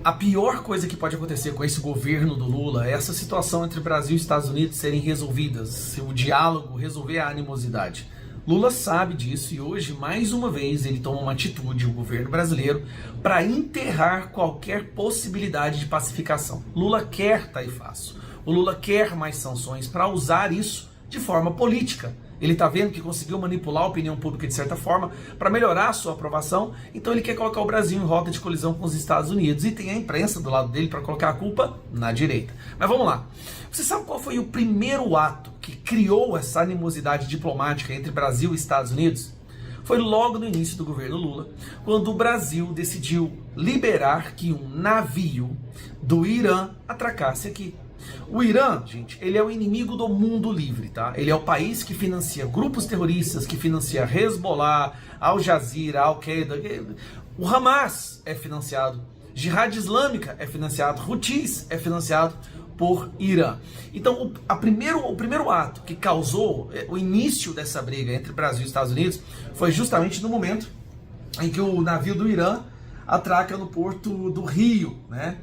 A pior coisa que pode acontecer com esse governo do Lula é essa situação entre Brasil e Estados Unidos serem resolvidas, o diálogo resolver a animosidade. Lula sabe disso e hoje, mais uma vez, ele toma uma atitude, o governo brasileiro, para enterrar qualquer possibilidade de pacificação. Lula quer taifaço, o Lula quer mais sanções para usar isso de forma política. Ele está vendo que conseguiu manipular a opinião pública de certa forma para melhorar a sua aprovação, então ele quer colocar o Brasil em rota de colisão com os Estados Unidos e tem a imprensa do lado dele para colocar a culpa na direita. Mas vamos lá. Você sabe qual foi o primeiro ato que criou essa animosidade diplomática entre Brasil e Estados Unidos? Foi logo no início do governo Lula, quando o Brasil decidiu liberar que um navio do Irã atracasse aqui. O Irã, gente, ele é o inimigo do mundo livre, tá? Ele é o país que financia grupos terroristas, que financia Hezbollah, Al Jazeera, Al-Qaeda. O Hamas é financiado, Jihad Islâmica é financiado, Houthis é financiado por Irã. Então, o primeiro ato que causou o início dessa briga entre Brasil e Estados Unidos foi justamente no momento em que o navio do Irã atraca no porto do Rio, né?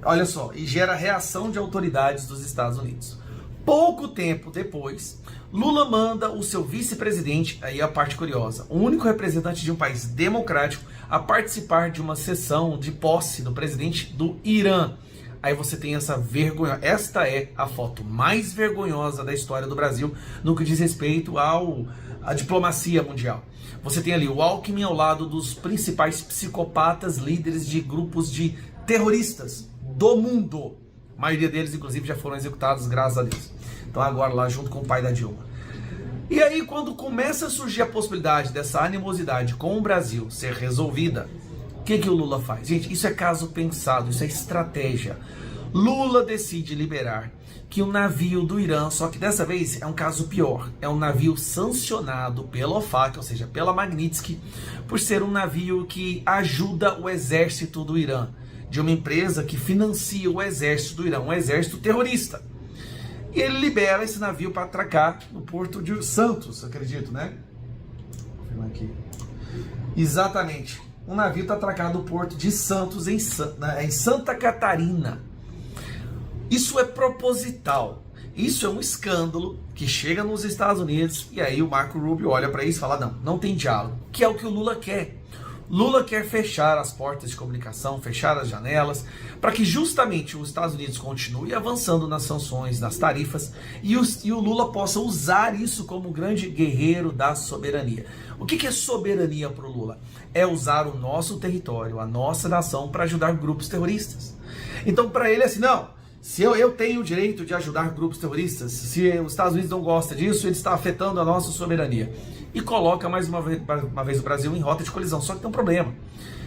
Olha só, e gera reação de autoridades dos Estados Unidos. Pouco tempo depois, Lula manda o seu vice-presidente, aí a parte curiosa, o único representante de um país democrático, a participar de uma sessão de posse do presidente do Irã. Aí você tem essa vergonha, esta é a foto mais vergonhosa da história do Brasil no que diz respeito à diplomacia mundial. Você tem ali o Alckmin ao lado dos principais psicopatas, líderes de grupos de terroristas do mundo. A maioria deles, inclusive, já foram executados, graças a Deus. Então agora lá junto com o pai da Dilma. E aí, quando começa a surgir a possibilidade dessa animosidade com o Brasil ser resolvida, o que o Lula faz? Gente, isso é caso pensado, isso é estratégia. Lula decide liberar que um navio do Irã, só que dessa vez é um caso pior, é um navio sancionado pela OFAC, ou seja, pela Magnitsky, por ser um navio que ajuda o exército do Irã, de uma empresa que financia o exército do Irã, um exército terrorista. E ele libera esse navio para atracar no porto de Santos, acredito, né? Vou filmar aqui. Exatamente. Um navio está atracado no porto de Santos, em Santa Catarina. Isso é proposital. Isso é um escândalo que chega nos Estados Unidos e aí o Marco Rubio olha para isso e fala, não tem diálogo, que é o que o Lula quer. Lula quer fechar as portas de comunicação, fechar as janelas, para que justamente os Estados Unidos continue avançando nas sanções, nas tarifas, e o Lula possa usar isso como grande guerreiro da soberania. O que é soberania para o Lula? É usar o nosso território, a nossa nação, para ajudar grupos terroristas. Então, para ele é assim, não, se eu tenho o direito de ajudar grupos terroristas, se os Estados Unidos não gostam disso, ele está afetando a nossa soberania. E coloca mais uma vez o Brasil em rota de colisão. Só que tem um problema.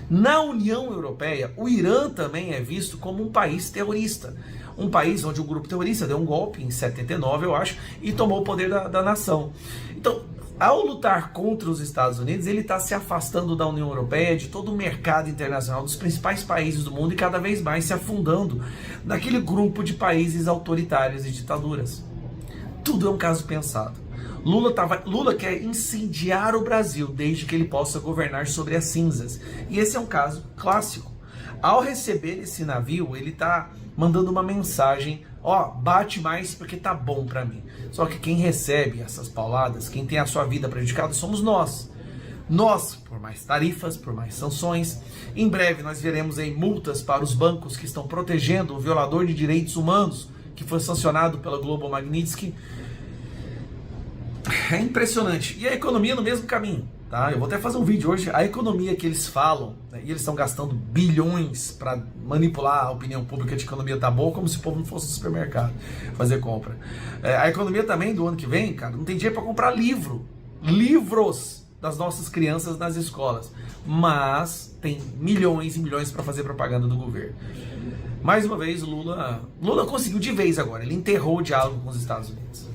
Na União Europeia, o Irã também é visto como um país terrorista. Um país onde um grupo terrorista deu um golpe em 79, eu acho, e tomou o poder da nação. Então, ao lutar contra os Estados Unidos, ele está se afastando da União Europeia, de todo o mercado internacional, dos principais países do mundo e cada vez mais se afundando naquele grupo de países autoritários e ditaduras. Tudo é um caso pensado. Lula quer incendiar o Brasil desde que ele possa governar sobre as cinzas. E esse é um caso clássico. Ao receber esse navio, ele está mandando uma mensagem, bate mais porque tá bom para mim. Só que quem recebe essas pauladas, quem tem a sua vida prejudicada, somos nós. Nós, por mais tarifas, por mais sanções. Em breve nós veremos aí multas para os bancos que estão protegendo o violador de direitos humanos, que foi sancionado pela Global Magnitsky. É impressionante. E a economia no mesmo caminho, tá? Eu vou até fazer um vídeo hoje. A economia que eles falam, né, e eles estão gastando bilhões para manipular a opinião pública de que a economia tá boa, como se o povo não fosse no supermercado fazer compra. A economia também do ano que vem, cara, não tem dinheiro para comprar livros das nossas crianças nas escolas, mas tem milhões e milhões para fazer propaganda do governo. Mais uma vez, Lula conseguiu de vez agora. Ele enterrou o diálogo com os Estados Unidos.